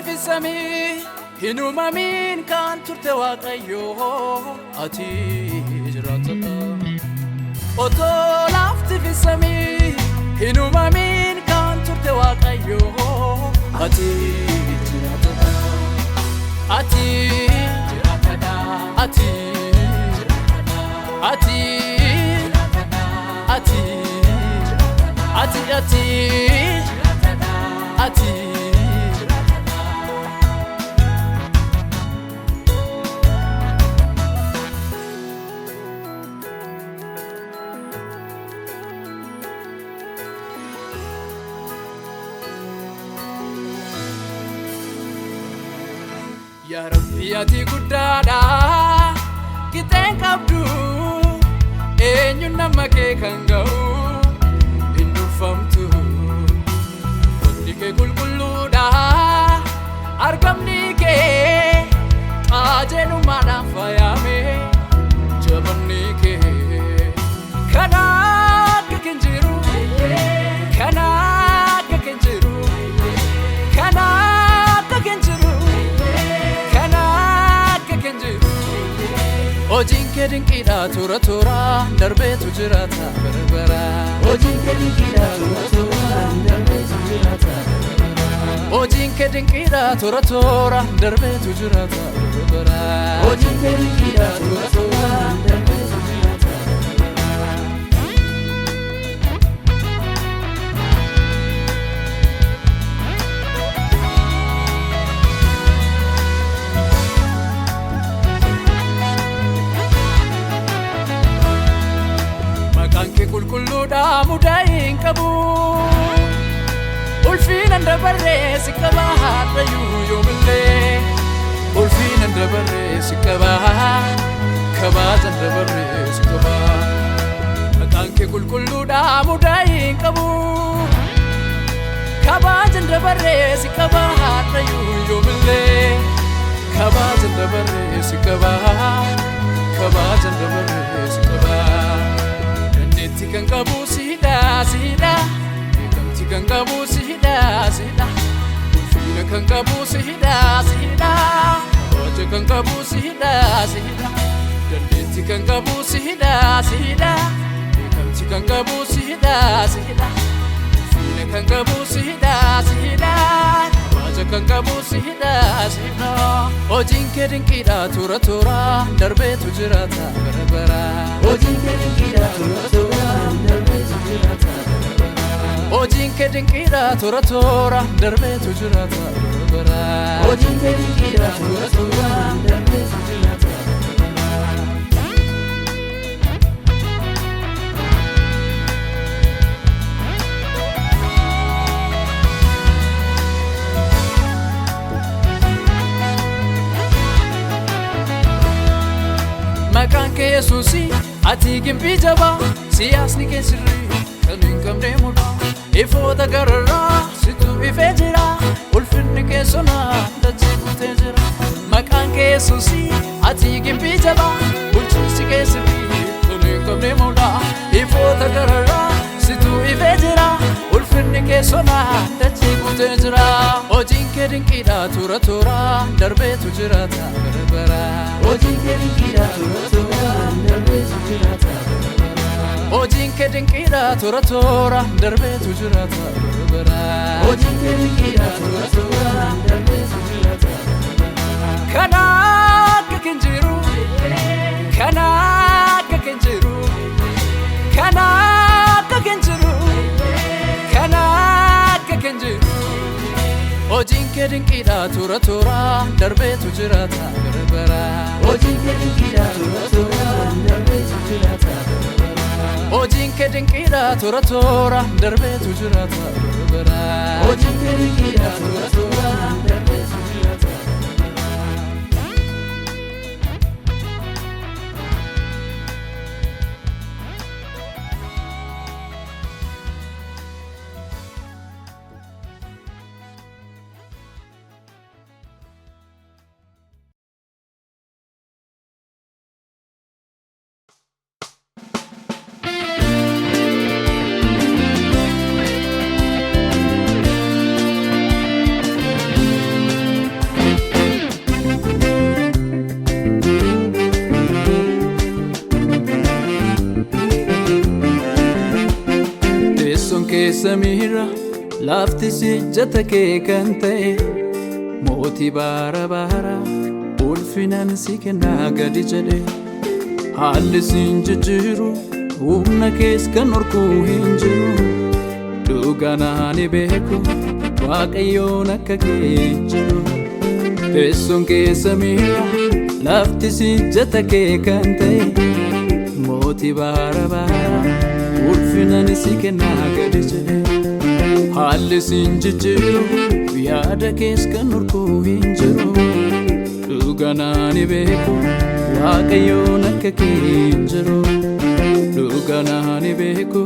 في السمي هنوما مين كان ترتي واقعيو أتي جراتك وطلعت في السمي هنوما مين كان ترتي واقعيو أتي جراتك أتي جراتك أتي أتي أتي أتي أتي أتي يا ربي أتي قدادا كتن كبدو إنو نمكي كنغو إنو فمتو وديك كل كلودا أرقمني كي أجنو مانا فيامي جبني كي كناك كنجرو كناك كنجرو كناك كنجرو كناك كنجرو Ojin kedin kida tura tura darbe tujirata berbera Ojin kedin kida tura tura darbe tujirata berbera Ojin kedin kida tura tura darbe tujirata berbera Ojin kedin kida tura tura darbe tujirata Kanke kulkullu da mudayin kabu Ulfin anda barre sikaba rayu yomille Ulfin anda barre sikaba kaba anda barre sikaba Kanke kulkullu da mudayin kabu kaba anda barre sikaba rayu yomille kaba anda barre sikaba kaba anda barre sikaba Tikan kabu sida sida Tikan kabu sida sida Ulfina kan kabu sida sida Oja kan kabu sida sida Dandeti kan kabu sida sida Tikan kabu sida sida Ulfina kan kabu sida sida Oja kan kabu sida sida Ojin kedin kida tura tura darbe tujirata berbera Ojin kedin kida tura tura Ojin kedin kida tura tura darbe tujirata berbera Ojin kedin kida tura tura darbe tujirata Makan ke Yesusi ati gimbi jaba siyasni ke sirri kamin kamne muda ifota garara situ ifejira ulfinni ke sona dajikute jira Makan ke Yesusi ati gimbi jaba ulchisi ke sirri kamin kamne muda ifota garara situ ifejira ulfinni ke sona dajikute jira Ojin kedin kida tura tura darbe tujirata berbera Ojin kedin kida tura tura darbe tujirata berbera Ojin kedin kida tura tura darbe tujirata berbera Ojin kedin kida tura tura darbe tujirata berbera Kanak kenjiru Kanak kenjiru Kanak kenjiru Kanak kenjiru Ojin kedin kida tura tura darbe tujirata berbera Ojin kedin kida tura tura darbe tujirata berbera Ojin kedin kida tura tura darbe tujirata berbera Ojin kedin kida tura tura darbe tujirata samira lafti sijjata kee kan ta'e mootii bara bara ulfinan si kennaa gadi jedhe haalli siin jijjiiru humna kees kan horkuu hin jiru dhugaan ani beeku waaqayyoon akka kee jiru teessoon kee samira lafti sijjata kee kan ta'e mootii bara bara ulfinan si kennaa gadi jedhe haalli siin jijjiiru yaada kees kan horkuu hin jiru dhugaan ani beeku waaqayyoon akka kee jiru dhugaan ani beeku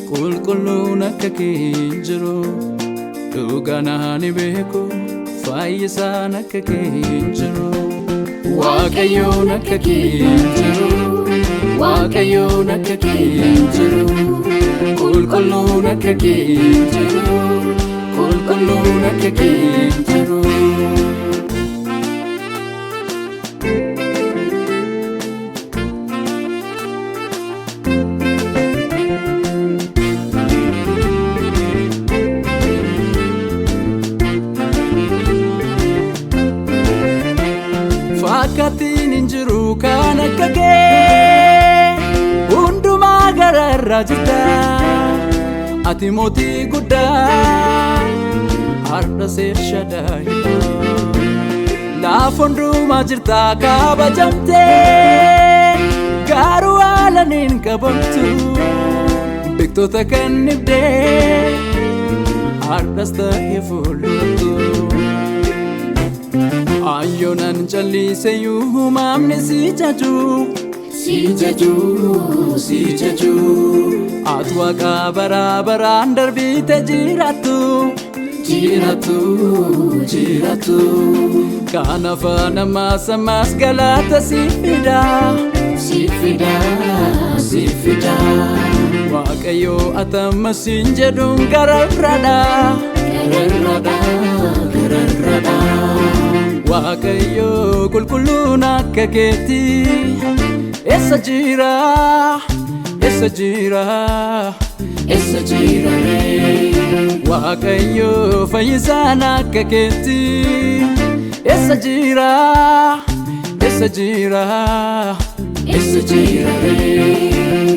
qulqulluun akka kee jiru dhugaan ani beeku fayyisaan akka kee jiru waaqayyoon akka kee jiru waaqayyoon akka kee jiru qulqulluun akka kee jiru qulqulluun akka kee jiru Fakkatiin hin jiru kan akka kee hundumaa gararraa jirta ati mootii guddaa har'a seer shadaayida lafa hundumaa jirta kabajamtee garuu haalaniin qabamtu beektoota kan ibdee har'as ta'ee fuuldurattu Ayyonan jalise yu mamne si jaju Atwa ka bara andarbite jiratu Kana fana mas galata sifida Waaqayyo atama sinjedun gararrada Waaqayyo qulqulluun akka keeti eessa jira Waaqayyo fayyisaan akka keeti eessa jira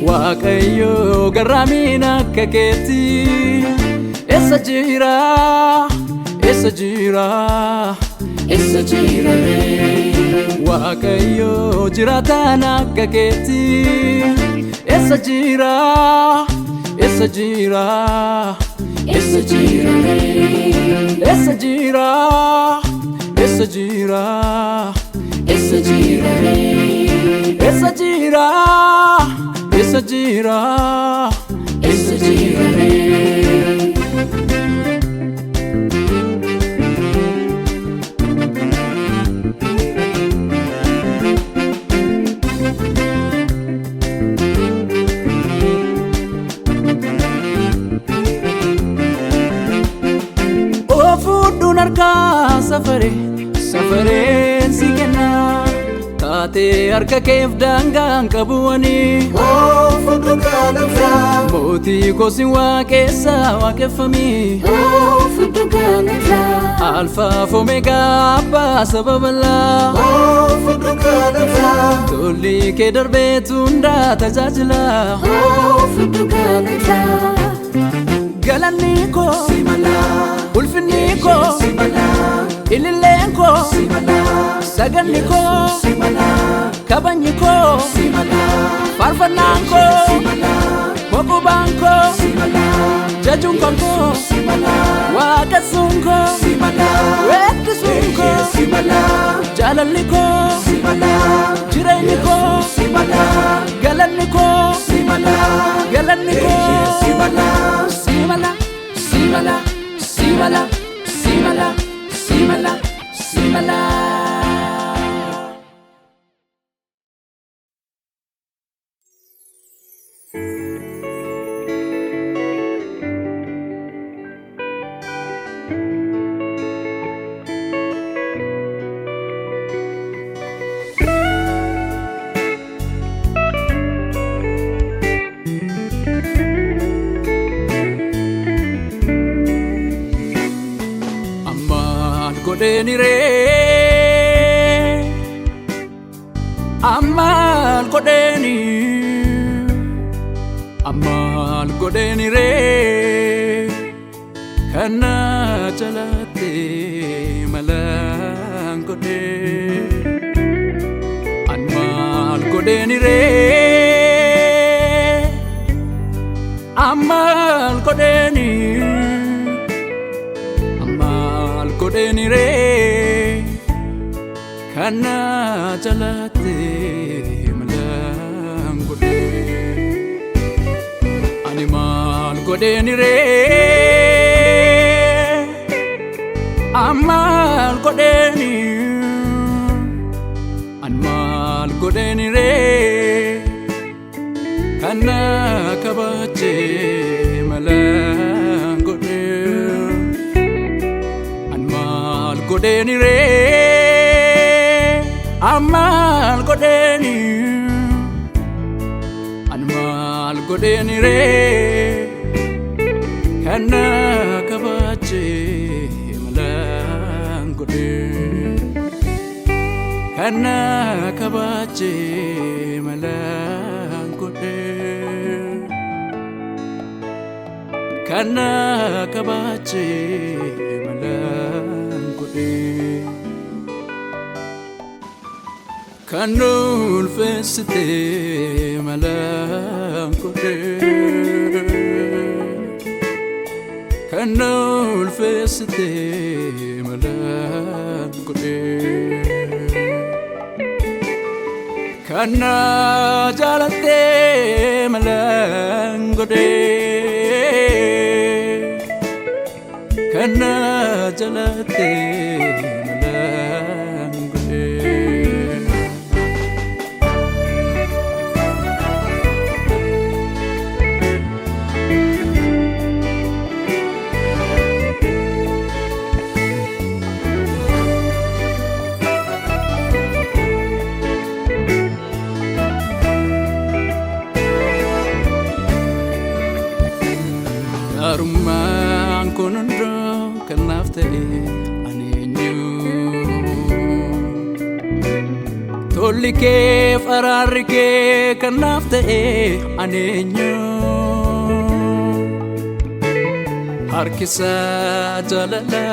Waaqayyo garraamiin akka keeti eessa jira Waaqayyo jiraataan akka keeti eessa jira Safareen si kenna taatee harka keef daangaan qabuwani fuudhu kanafra mootii gosi waaqessa waaqeffami fuudhu kanafra alfaaf omeegaa abbaa sababala fuudhu kanafra tolli kee darbeetu hundaa tajaajila fuudhu kanafra galanni koo simala ulfinni koo simala ililleen koo simala saganni koo simala kabajni koo simala faarfannaan koo simala boqubaan koo simala jajuun koo simala waaqessuun koo simala weeddisuun koo simala jaalalli koo simala jireenyi koo simala galanni koo simala galanni koo simala simala simala simala simala simala godeni re amal godeni re kana jalate malang gode amal godeni re amal godeni re kana jalate malang gode animal godeni re amal godeni re kana kabache malang gode animal godeni re amal godeni re kana kabache malang gode kana kabache malang gode kana kabache malang gode kanul feste malang gode kanul feste malang gode kana jalate malang gode kana jalate malang gode Arumang konondo kanafte anenyu tolike fararike kanafte anenyu harkisa jalala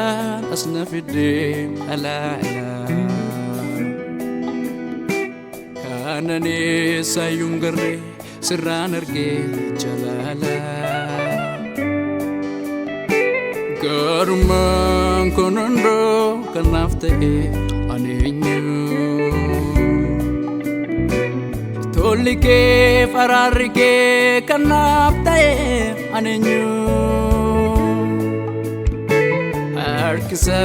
asnafide ala kanane sayungare sirranarge jalala Garumang konondo kanafte anenyu tolike fararike kanafte anenyu arkisa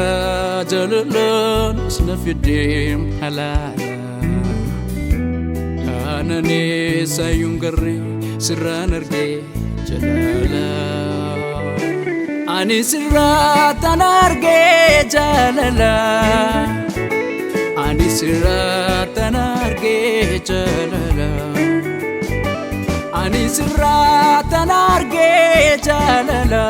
jalulun snafidim halala kanane sayungare sirranarge jalala ani sirratan arge jalala ani sirratan arge jalala ani sirratan arge jalala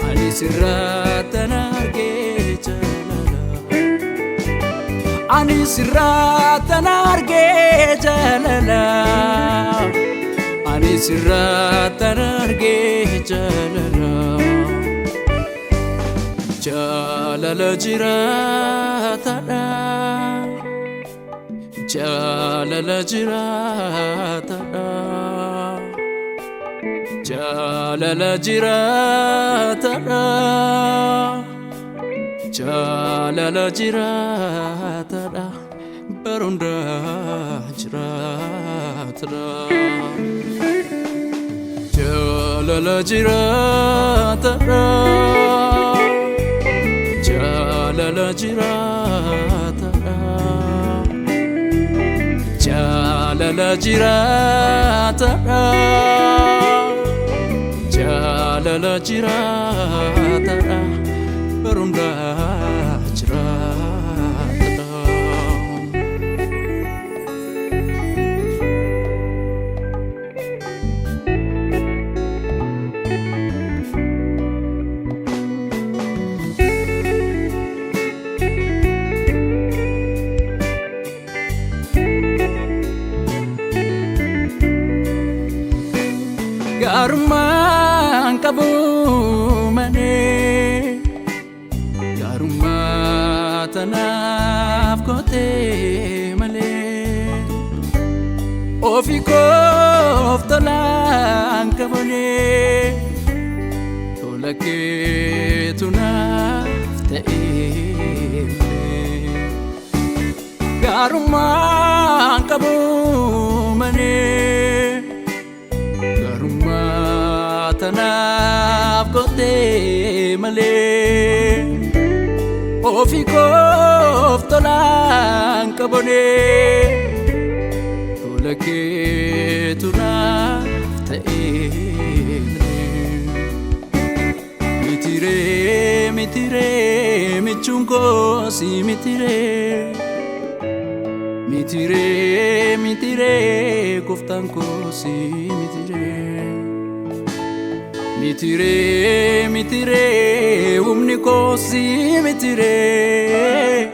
ani sirratan arge jalala ani sirratan arge jalala ani sirratan arge jalala jalala jiratada jalala jiratada jalala jiratada jalala jiratada barunda jiratada jalala jiratada jalala jiratada jalala jiratada jalala jiratada barunda jiratada Garummaan qabu malee garummaa tanaaf gootee malee ofii koof tolaan qabonee tola keetu naaf ta'ee garummaan qabu malee garummaa tanaaf gootee malee ofii koof tolaan qabonee tola keetu naaf ta'ee mitiree mitiree michuun koo si mitiree mitiree mitiree gooftaan koo si mitiree mitiree mitiree humni koo si mitiree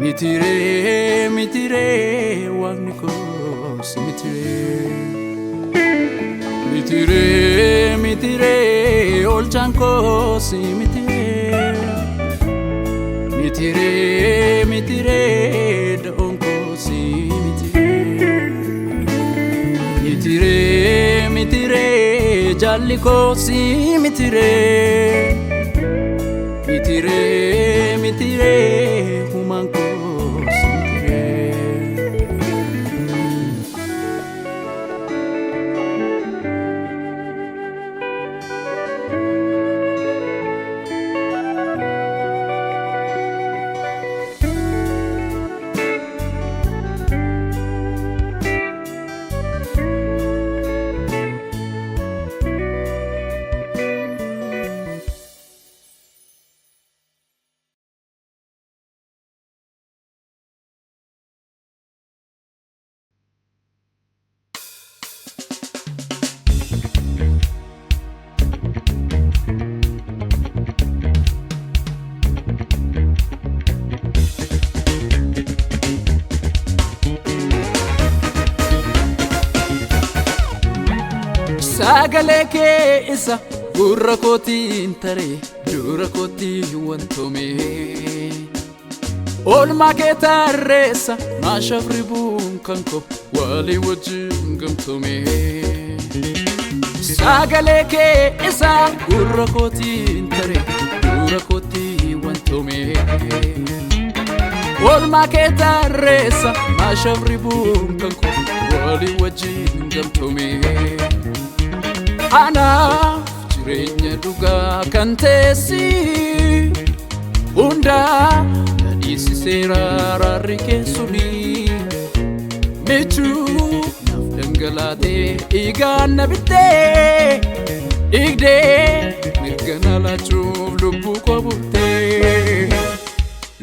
mitiree mitiree waaqni koo si mitiree mitiree mitiree olchaan koo si mitiree mitiree mitiree da'oon koo si mitiree mitiree mitiree jaalli koo si mitiree mitiree mitiree humaan koo si mitiree Sagalee kee isa gurra kootiin taree dura kootii wantoomee oolmaa kee tarreessa maashaaf ribuun kan koo walii wajjin gamtoomee sagalee kee isa gurra kootiin taree dura kootii wantoomee oolmaa kee tarreessa maashaaf ribuun kan koo walii wajjin gamtoomee anaaf jireenya dhugaa kan teessi hundaa nadhiisiseera araarri keessuni michuu naaf dhangalaatee dhiigaan na bittee dhiigdee mirga na laachuuf lubbuu koo bultee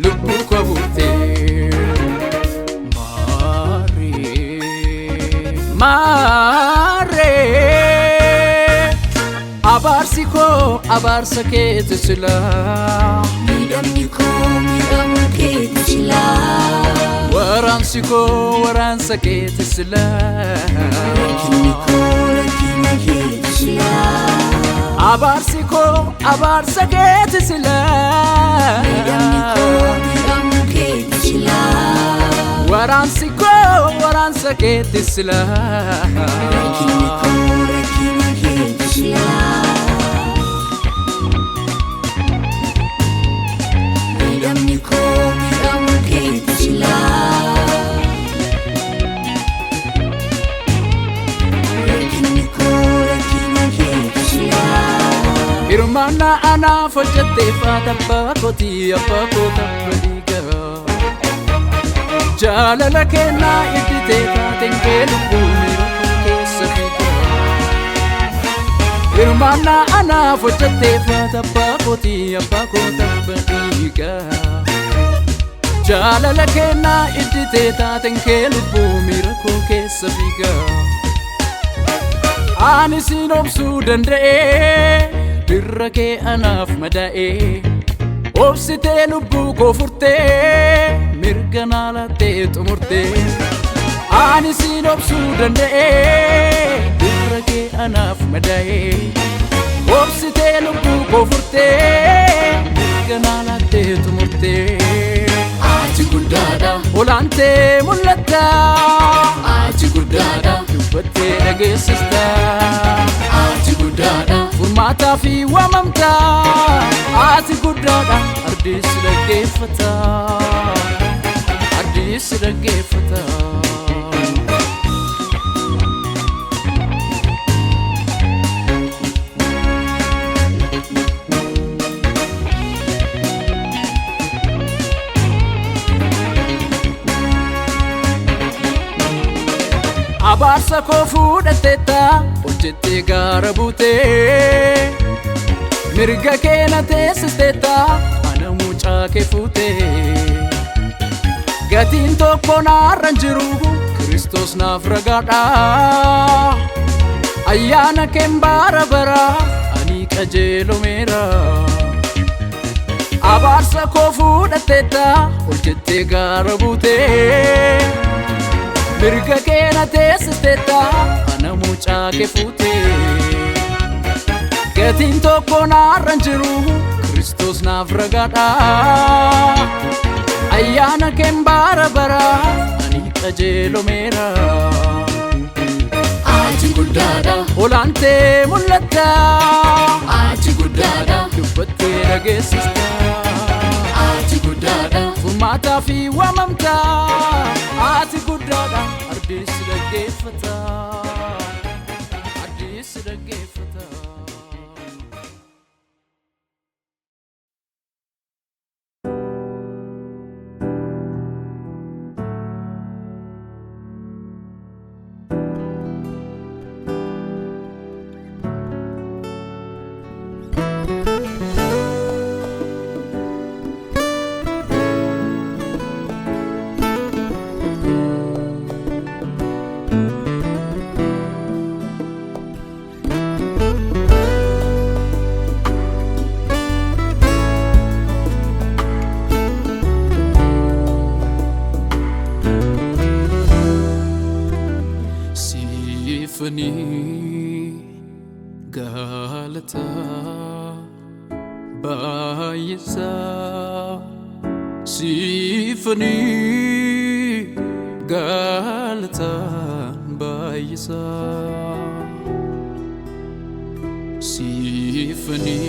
lubbuu koo bultee maaree abaarsi koo abaarsa keeti silaa miidhamni koo miidhamuu keeti silaa waraansi koo waraansa keeti silaa rakkinni koo rakkina keeti silaa abaarsi koo abaarsa keeti silaa miidhamni koo miidhamuu keeti silaa waraansi koo waraansa keeti silaa rakkinni koo rakkina keeti silaa miidhamni koo miidhamuu keeti silaa rakkinni koo rakkina keeti silaa hirmaannaa anaaf hojjettee faata abbaa kootii abbaa koota waliigaa jaalala kennaa idditee taateen kee lubbuu miidhaguu keessa fiigaa hirmaannaa anaaf hojjettee faata abbaa kootii abbaa koota waliigaa jaalala kennaa idditee taateen kee lubbuu miidhaguu keessa fiigaa ani siin obsuu danda'ee dirra kee anaaf madaa'ee obsitee lubbuu koo furtee mirga naa laattee xumurtee ani siin obsuu danda'ee dirra ke anaaf madaa'e obsitee lubbuu koo furtee ganaa laattee tumurtee ati guddaadha olaantee mul'atta ati guddaadha dubbattee dhageessista ati guddaadha furmaataa fi waamamta ati guddaadha ardiis dhaggeeffata ardiis dhaggeeffata abaarsa koo fuudhateetta hojjettee gaara buutee mirga kee na teessisteetta ana mucaa kee fuutee gatiin tokko naarra hin jiru Kiristoos naaf ragaadha ayyaana keen bara bara ani qajeelomeera abaarsa koo fuudhateetta hojjettee gaara buutee mirga kee na teessisteetta ana mucaa kee fuutee gatiin tokko naarra hin jiru Kiristoos naaf ragaadha ayyaana keen bara bara ani qajeelomeera ati guddaadha olaantee mul'atta ati guddaadha dubbattee dhageessista ati guddaadha furmaataa fi waamamta ati guddaadha ardiis dhaggeeffata ardiis dhaggeeffata galata baay'isa sifani galata baay'isa sifani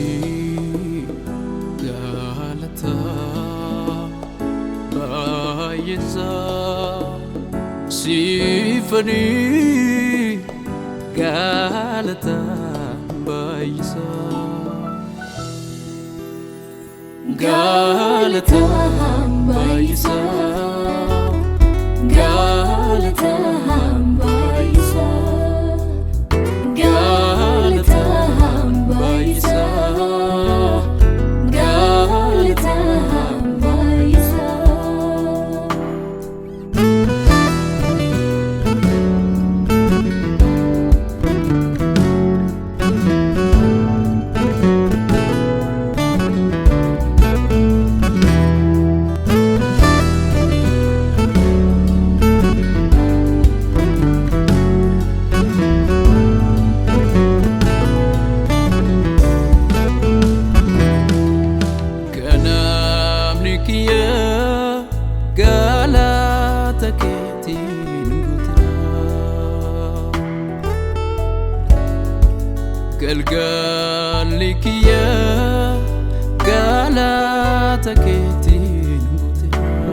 galata baay'isa sifani galata baay'isa galata baay'isa galata baay'isa galata baay'isa galata baay'isa galgalli kiyya galata keetiin guuteera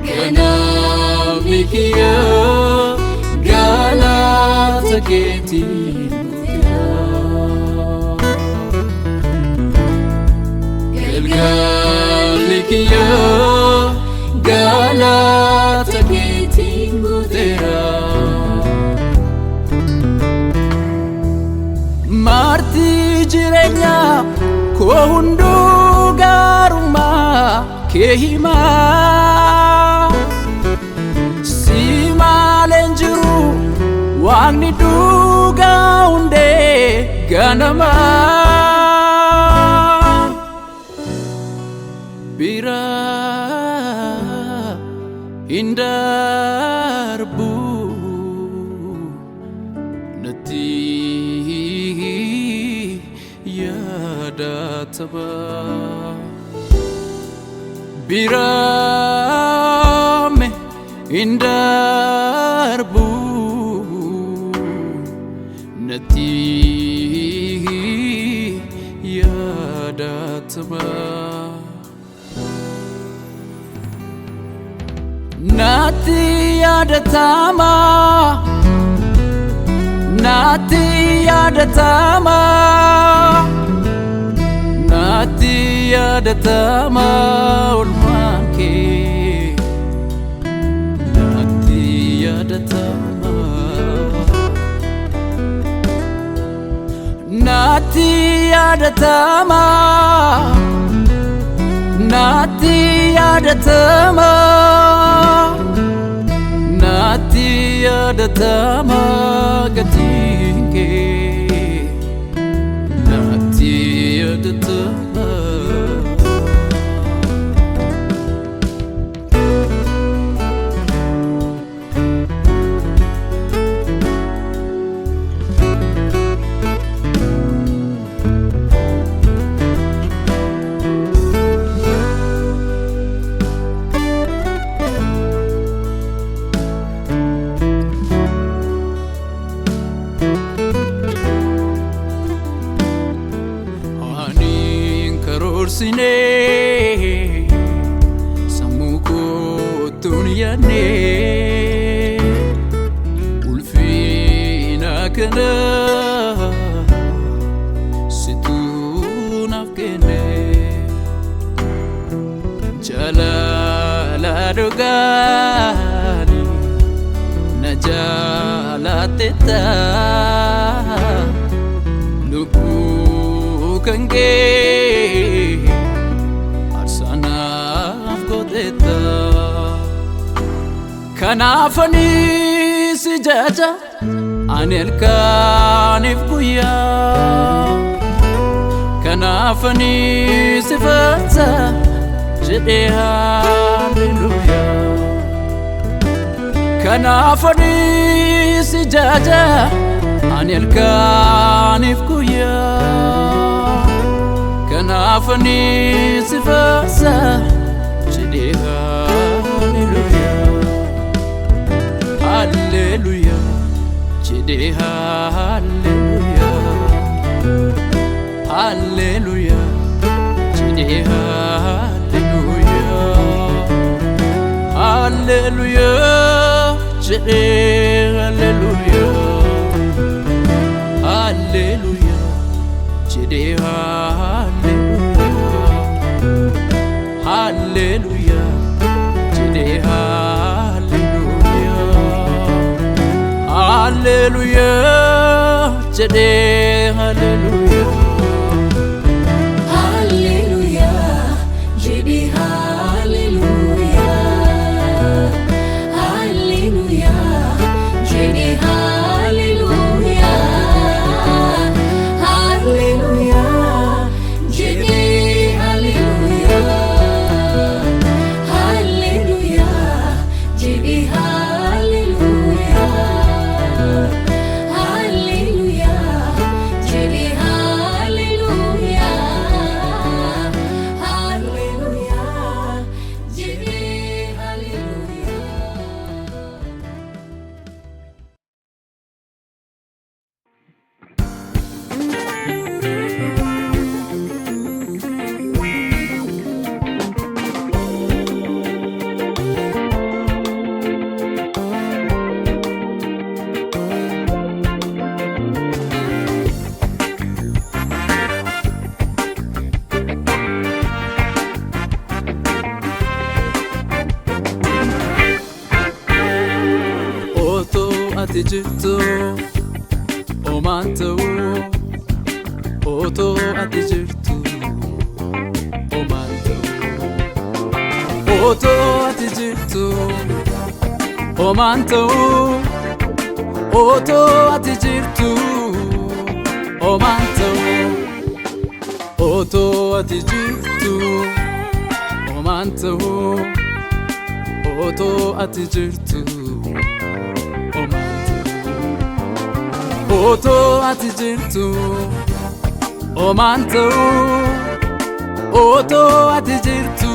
ganamni kiyya galata keetiin guuteera galgalli kiyya galata keetiin guuteera marti jirenya ko hundu garuma kehima simalenjuru wagni duga unde ganama bira indarbu yadatama birame indarbu nati yadatama nati yadatama nati yadatama nati yadatama ulmanke nati yadatama nati yadatama nati yadatama nati yadatama gatinge nati yadatama Sine samuko tunyane ulfina kana situna kene jalala dogani najala teta lupu kange kanafani sijaja anelkanif guya kanafani sifata jede hallelujah kanafani sijaja anelkanif guya kanafani sifata jede hallelujah Hallelujah, Chide hallelujah, hallelujah, Chide hallelujah, hallelujah, Chide hallelujah, hallelujah, Chide hallelujah, hallelujah, Chide Hallelujah, today, hallelujah. Hallelujah, Jedi hallelujah. Hallelujah, Jedi hallelujah. Hallelujah, Jedi hallelujah. Hallelujah, Jedi hallelujah. Atijirtu omantu oto atijirtu omantu oto atijirtu omantu oto atijirtu omantu oto atijirtu omantu oto atijirtu oto ati jirtu omanto oto ati jirtu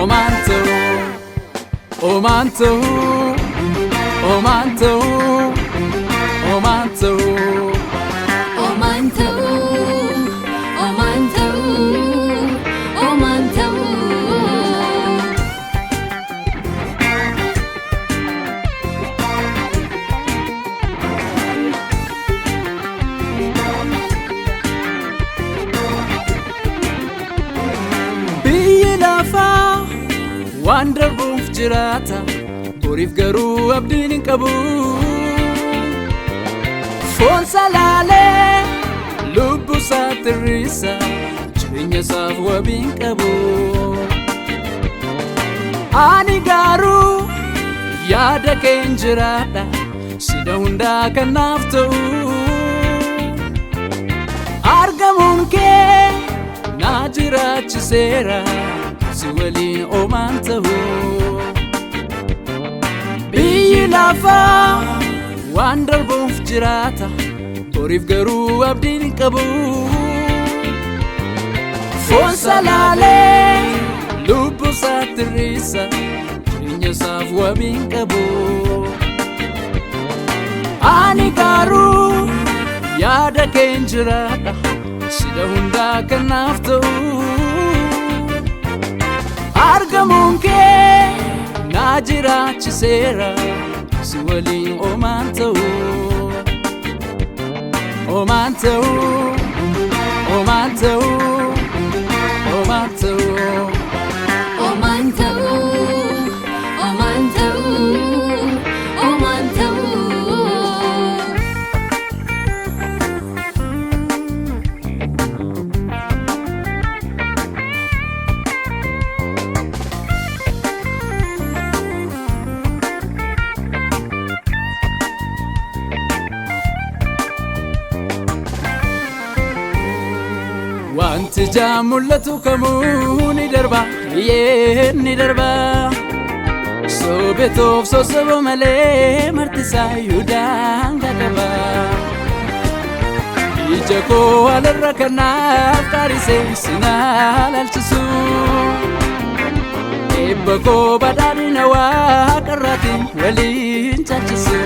omanto omanto omanto omanto omanto omanto omanto Wander boof jirata borif garu abdin qabu fon salale lubu satrisa jinya saf wabin qabu ani garu yada kenjirada sida hunda kanaftu argamunke najira chisera siwali omanto bilafa wander boof jirata borif garu abdin qabu fon salale lubu satrisa jinya saf wabin qabu ani garu yada kenjirada sida hunda kanaftu argamunke najira chisera siwali omanto omanto omanto omanto omanto omanto omanto wanti jamullatu kamuni darba yeni darba sobetof sosabo male martisa yudanga daba ijako alarrakana qarise sinal alchisu ebako badadina wa qaratin walin chachisu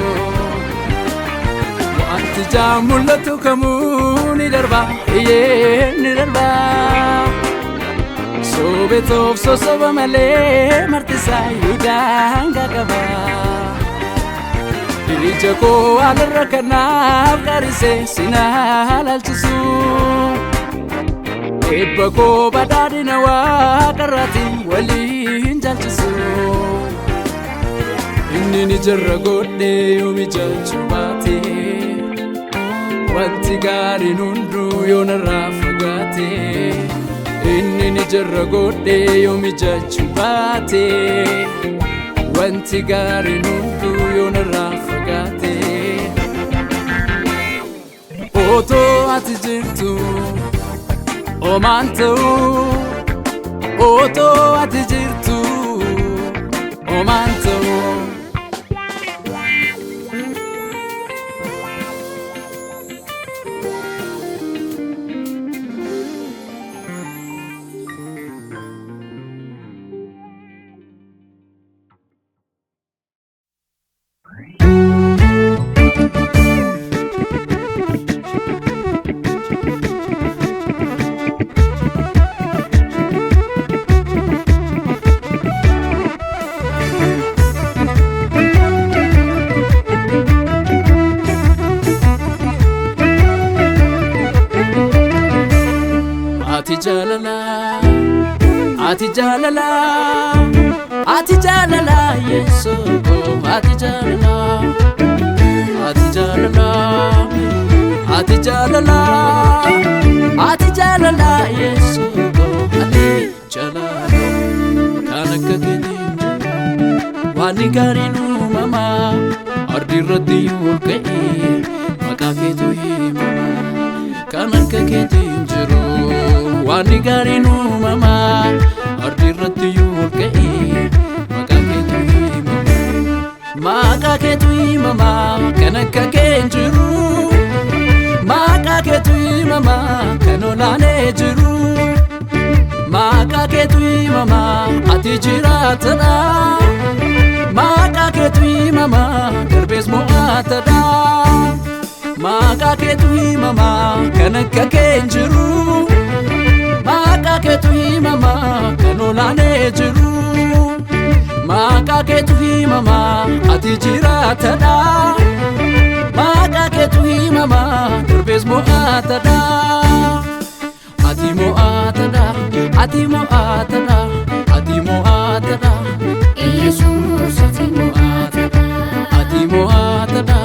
wanti jamullatu kamuni darba yeni darba sobetof sosabo male martisa yudanga daba ijako alarrakana qarise sinal alchisu ebako badadina wa qaratin walin chachisu inni jarra godde yomi jalchubate wanti gari nundu yona rafagate inni jarra godde yomi jalchubate wanti gari nundu yona rafagate oto ati jirtu omanto oto ati jirtu omanto ati jalala ati jalala yeso ati jalala ati jalala ati jalala ati jalala yeso ati jalala kanakagini wani garinu mama ardi raddi yulqi makaketu mama kanakagini jiru wani garinu mama ardi raddi yulqi makaketu mama kan akka kee hin jiru maqaa keetu himama kan olaanee jiru maqaa keetu himama ati jiraatadha maqaa keetu himama darbees mo'atadha maqaa keetu himama kan akka kee hin jiru maqaa keetu himama kan olaanee jiru maqaa keetu himama ati jiraatadha maqaa keetu himama darbees mo'atadha ati mo'atadha ati mo'atadha ati mo'atadha Yesus ati mo'atadha ati mo'atadha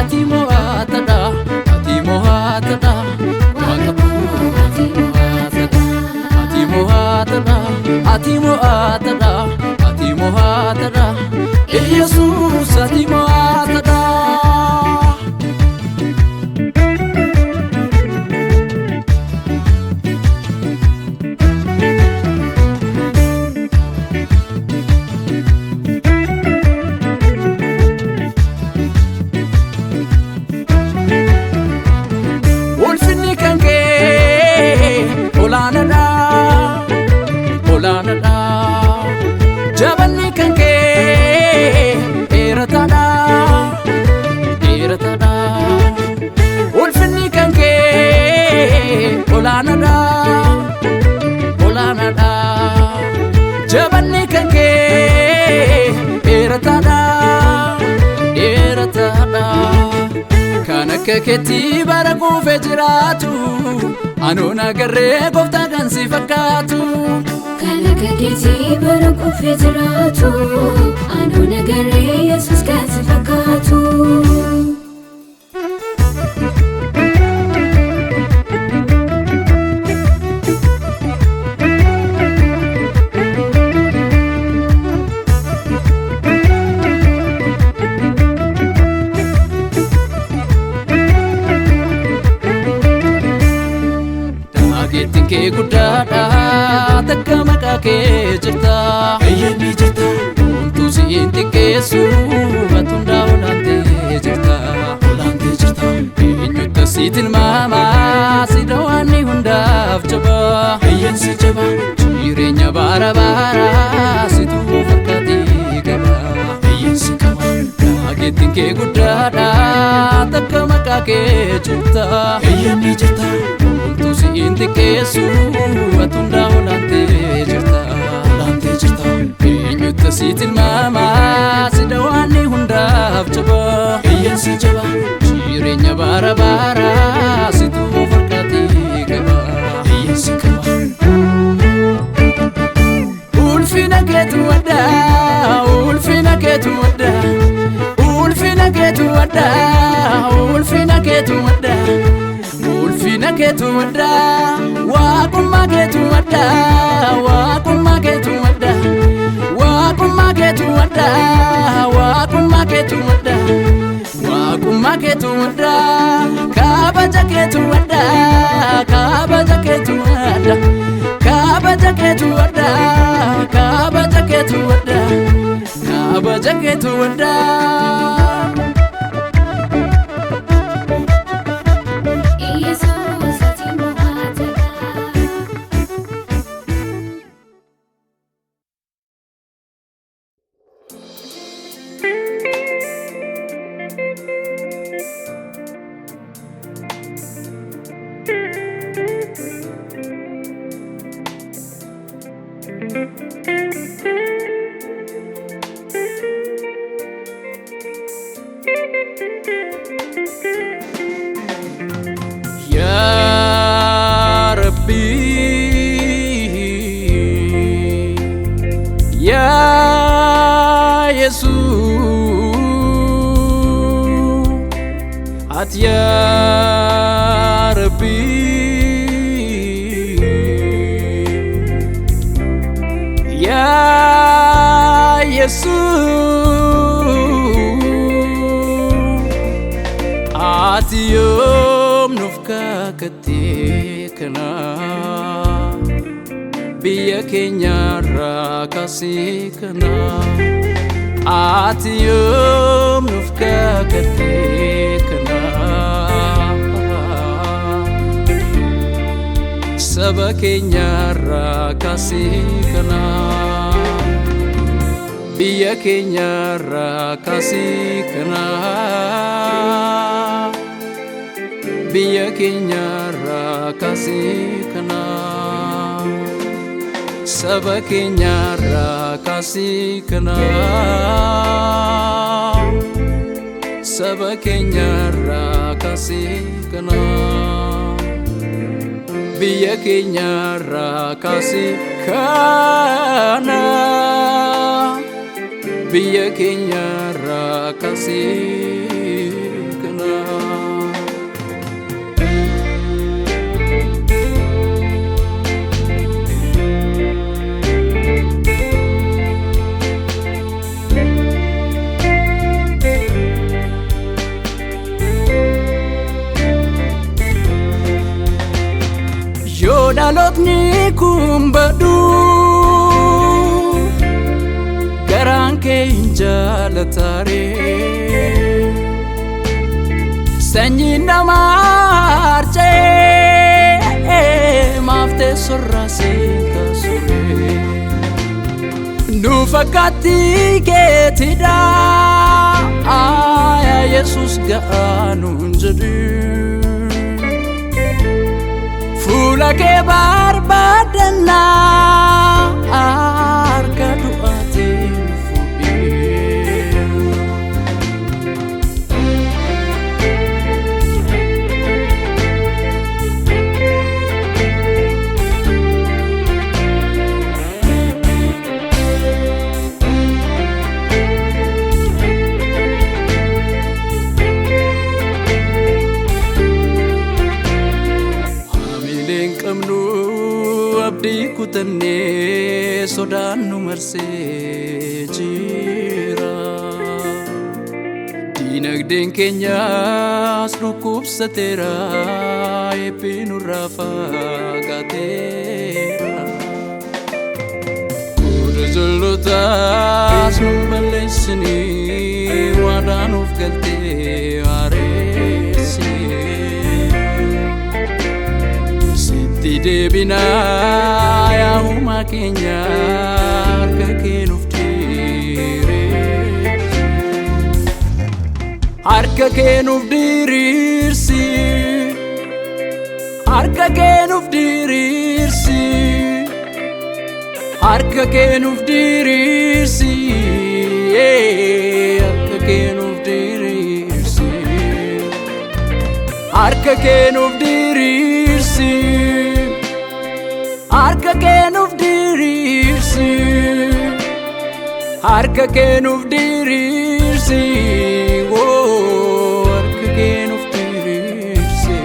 ati mo'atadha ati mo'atadha ati mo'atadha ati mo'atadha ati mo'atadha ati mo'atadha Yesus ati mo'atadha ulfinni kan kee olaanadha olaanadha jabanni kan kee dheeratadha dheeratadha ulfinni kan kee olaanadha olaanadha jabanni kan kee dheeratadha dheeratadha kan akka keetti bara kuufee jiraatu anoon agarree gooftaa kan si fakkaatu kan akka keetti bara kuufee jiraatu anoon agarree Yesus kan si fakkaatu Dageettiin kee guddaadha takka maqaa kee jirta eeyyamni jirta homtuu si'in xiqqeessu hundaa olaantee jirta olaantee jirta eenyutti si tilmaama si dawaanni hundaaf jaba eeyyansi jaba jireenya bara baraa situ fakkaatee qaba eeyyansi qaba dageettiin kee guddaadha takka maqaa kee jirta eeyyamni jirta Si'in xiqqeessu hundaa olaantee jirta olaantee jirta eenyutti si tilmaama si dawaanni hundaaf jaba eeyyansi jaba jireenya bara baraa situ fakkaatee qaba eeyyansi qaba ulfina keetu adda ulfina keetu adda ulfina keetu adda ulfina keetu adda ulfina keetu adda waaqummaa keetu adda waaqummaa keetu adda waaqummaa keetu adda waaqummaa keetu adda waaqummaa keetu adda kabaja keetu adda kabaja keetu adda kabaja keetu adda kabaja keetu adda kabaja keetu adda Yesus ati mo'atadha Ya Rabbi Ya Yesus At Ya Rabbi Ya Yesus Ati yoom nuuf kakatee kana biyya keenyarraa kaasee kana ati yoom nuuf kakattee kana saba keenyarraa kaasee kana biyya keenyarraa kaasee kana biyya keenyarraa kaasee kana saba keenyarraa kaasee kana saba keenyarraa kaasee kana biyya keenyarraa kaasee kana biyya keenyarraa kaasee kana. Dhalootni kun badu garaan kee hin jaalataare sanyiin namaa harca'ee maaf teessorraa siin kaasure nu fakkaatti keetidha yaa Yesuus ga'aa nuun jedhu fuula kee barbaadanna harka du'aatiin fuudhee abdii kutannee sodaan nu marsee jira diinagdeen keenyaas dhukkubsateera eebbiin nurraa fagaateera goda jal'ootaas nu balleessinii waadaa nuuf galtee haareessee deebina yaa uumaa keenya harka kee nuuf diriirsi harka kee nuuf diriirsi harka kee nuuf diriirsi harka kee nuuf diriirsi harka kee nuuf diriirsi harka kee nuuf diriirsi harka kee nuuf diriirsi harka kee nuuf diriirsi harka kee nuuf diriirsi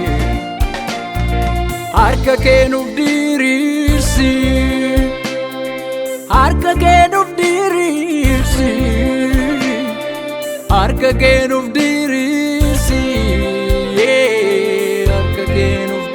harka kee nuuf diriirsi harka kee nuuf diriirsi harka kee nuuf diriirsi harka kee nuuf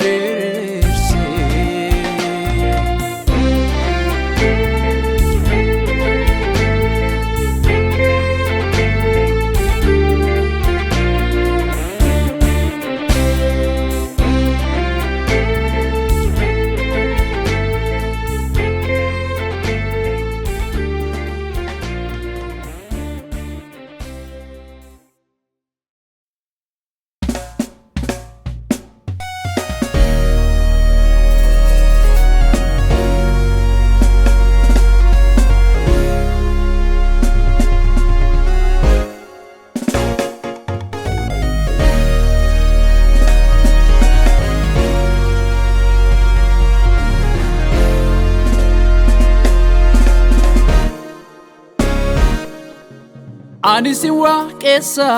ani si waaqessa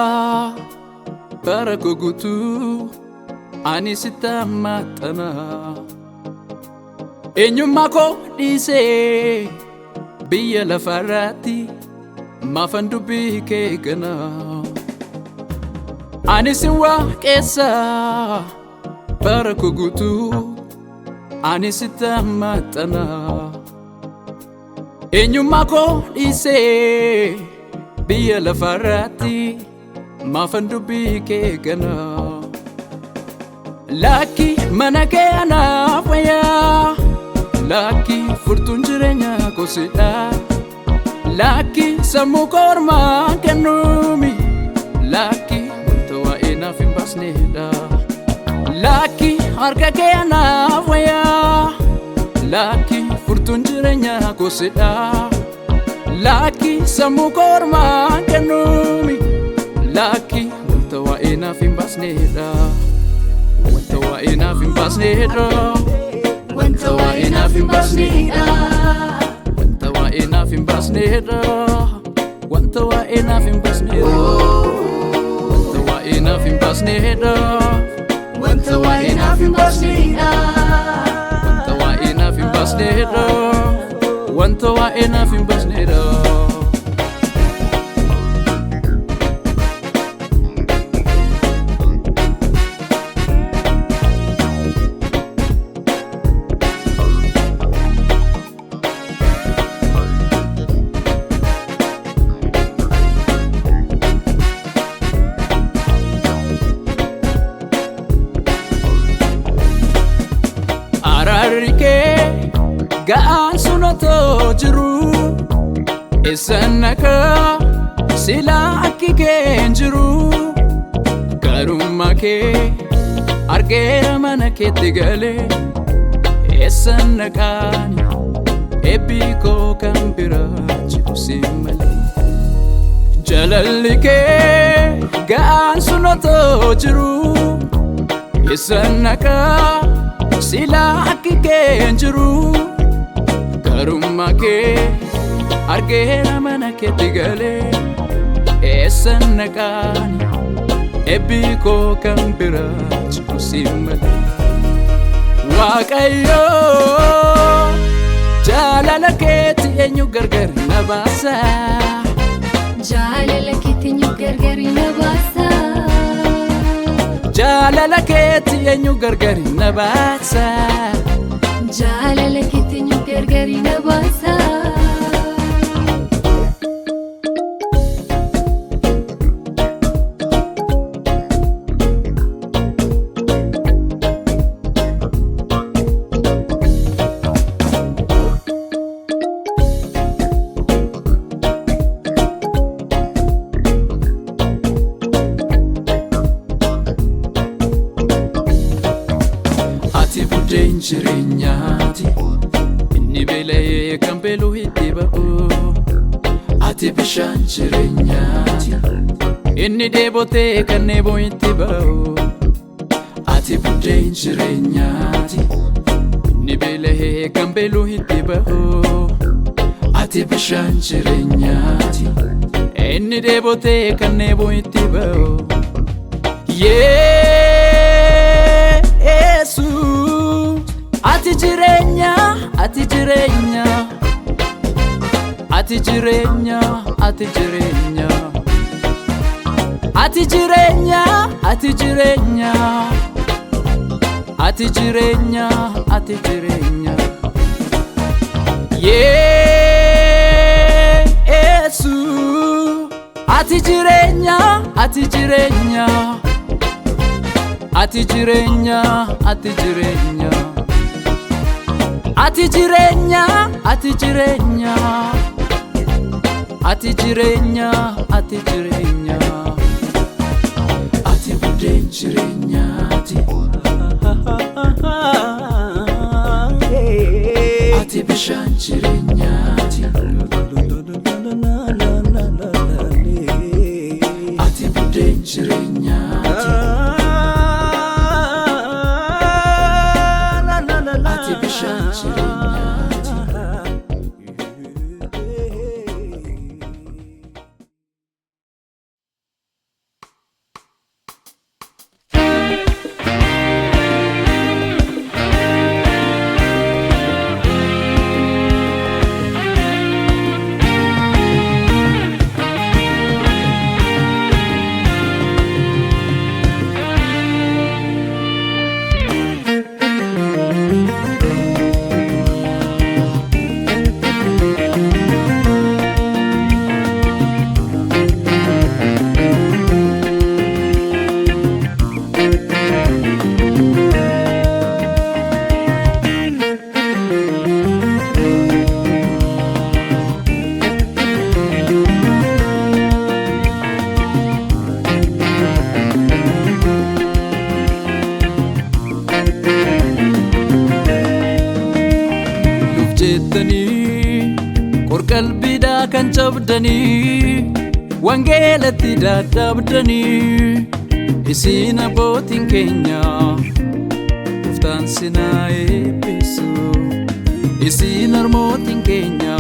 bara koo guutuu ani si tammaxana eenyummaa koo dhiisee biyya lafarratti maafan dubbii kee gana ani si waaqessa bara koo guutuu ani si tammaxana eenyummaa koo dhiisee biyya lafarratti maafan dubbii kee gana laakki mana kee anaaf wayyaa laakki furtuun jireenya kosidha laakki sammuu kormaan kennuumi laakki wanta waa'ee naaf hin baasnedha laakki harka kee anaaf wayyaa laakki furtuun jireenya kosidha laakki sammuu kormaan kennuumi laakki wanta waa'ee naaf hin baasnedha wanta waa'ee naaf hin baasnedha wanta waa'ee naaf hin baasnedha wanta waa'ee naaf hin baasnedha wanta waa'ee naaf hin baasnedha wanta waa'ee naaf hin baasnedha wanta waa'ee naaf hin baasnedha wanta waa'ee naaf hin baasnedha wanta waa'ee naaf hin baasnedha Ararike ga'aan sunotoo jiru eessannaka silaa akki keen jiru garummaa kee argeera mana keetti galee eessannaqaani eebbii koo kan biraa jiru si malee jalalli kee ga'aan sunotoo jiru eessannaka silaa akki keen jiru garummaa kee argeera mana keetti galee eessannaqaani eebbii koo kan biraa jiru si malee Waaqayyo jaalala keetti eenyu gargar na baasa jaalala keetti eenyu gargar na baasa jaalala keetti eenyu gargar na baasa jaalala keetti eenyu gargar na baasa Buddeen jireenyaati inni beela'ee kan beeluu itti ba'u ati bishaan jireenyaati inni dheebotee kan dheebuu itti ba'u ati buddeen jireenyaati inni beela'ee kan beeluu itti ba'u ati bishaan jireenyaati inni dheebotee kan dheebuu itti ba'u Yesu ati jireenya ati jireenya ati jireenya ati jireenya ati jireenya ati jireenya ati jireenya ati jireenya Yesu ati jireenya ati jireenya ati jireenya ati jireenya ati jireenya ati jireenya ati jireenya ati jireenya ati buddeen jireenyaati ati bishaan jireenyaati ati buddeen jireenyaati ati bishaan jireenyaati jettanii qorqalbiidhaa kan cabdanii wangeelatti dadhabdanii isin abbootiin keenya gooftaan sinaa eebbisu isin harmootiin keenya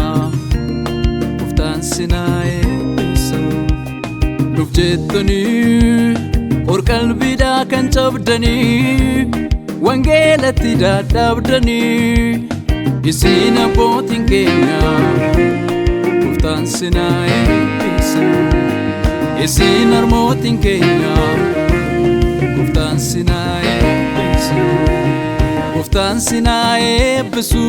gooftaan sinaa eebbisu nuuf jettanii qorqalbiidhaa kan cabdanii wangeelatti dadhabdanii isin abbootiin keenya gooftaan sinaa eebbisu isin harmootiin keenya gooftaan sinaa eebbisu gooftaan sinaa eebbisu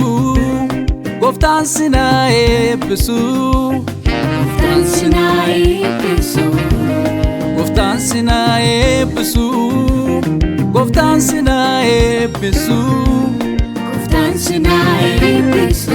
gooftaan sinaa eebbisu gooftaan sinaa eebbisu gooftaan sinaa eebbisu gooftaan sinaa eebbisu gooftaan sinaa eebbisu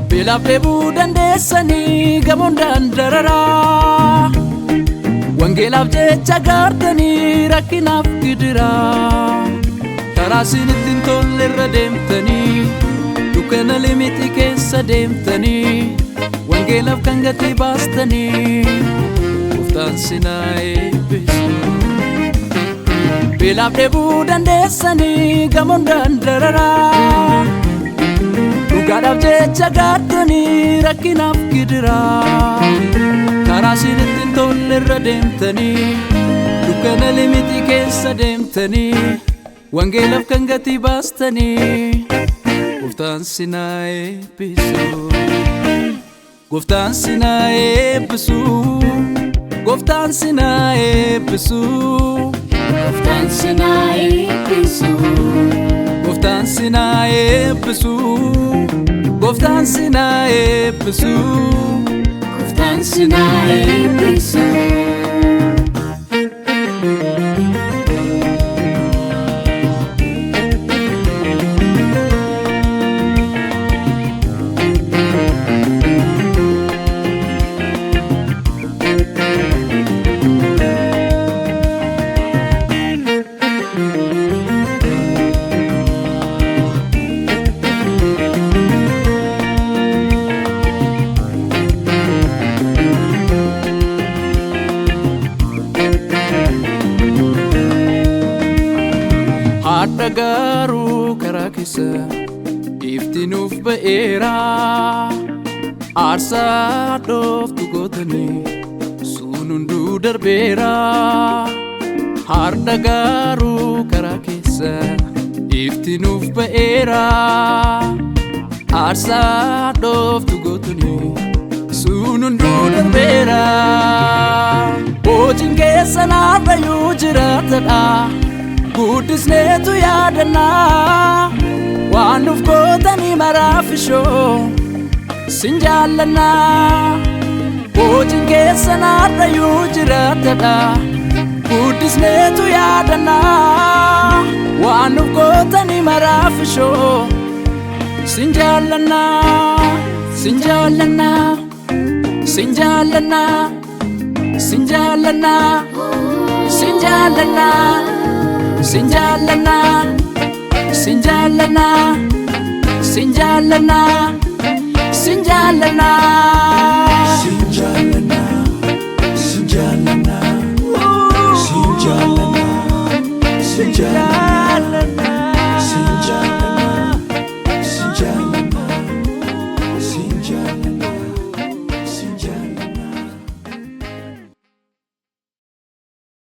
Beelafdheebuu dandeessanii gamoondaan dararaa wangeelaaf jecha gaartanii rakkinaaf gidiraa karaa isin ittiin tolle irra deemtanii dukkana limixii keessa deemtanii wangeelaaf kan gatii baastanii gooftaan sinaa eebbisu beelafdheebuu dandeessanii gamoondaan dararaa dhugaadhaaf jecha gaartanii rakkinaaf gidiraa karaa isin ittiin tolle irra deemtanii dukkana limixii keessa deemtanii wangeelaaf kan gatii baastanii gooftaan sinaa eebbisu gooftaan sinaa eebbisu gooftaan sinaa eebbisu gooftaan sinaa eebbisu gooftaan sinaa eebbisu gooftaan sinaa eebbisu gooftaan sinaa eebbisu Adda garuu karaa keessa ifti nuuf ba'eera aarsaa dhooftu gootanii sun hunduu darbeera Adda garuu karaa keessa ifti nuuf ba'eera aarsaa dhooftu gootanii sun hunduu darbeera hojiin keessan har'ayyuu jiraatadha guddisneetu yaadannaa waan nuuf gootanii maraafishoo sin jaallannaa hojiin keessan har'ayyuu jiraatadha guddisneetu yaadannaa waan nuuf gootanii maraafishoo sin jaallannaa sin jaallannaa sin jaallannaa sin jaallannaa sin jaallannaa Sinjalana, sinjalana, sinjalana, sinjalana.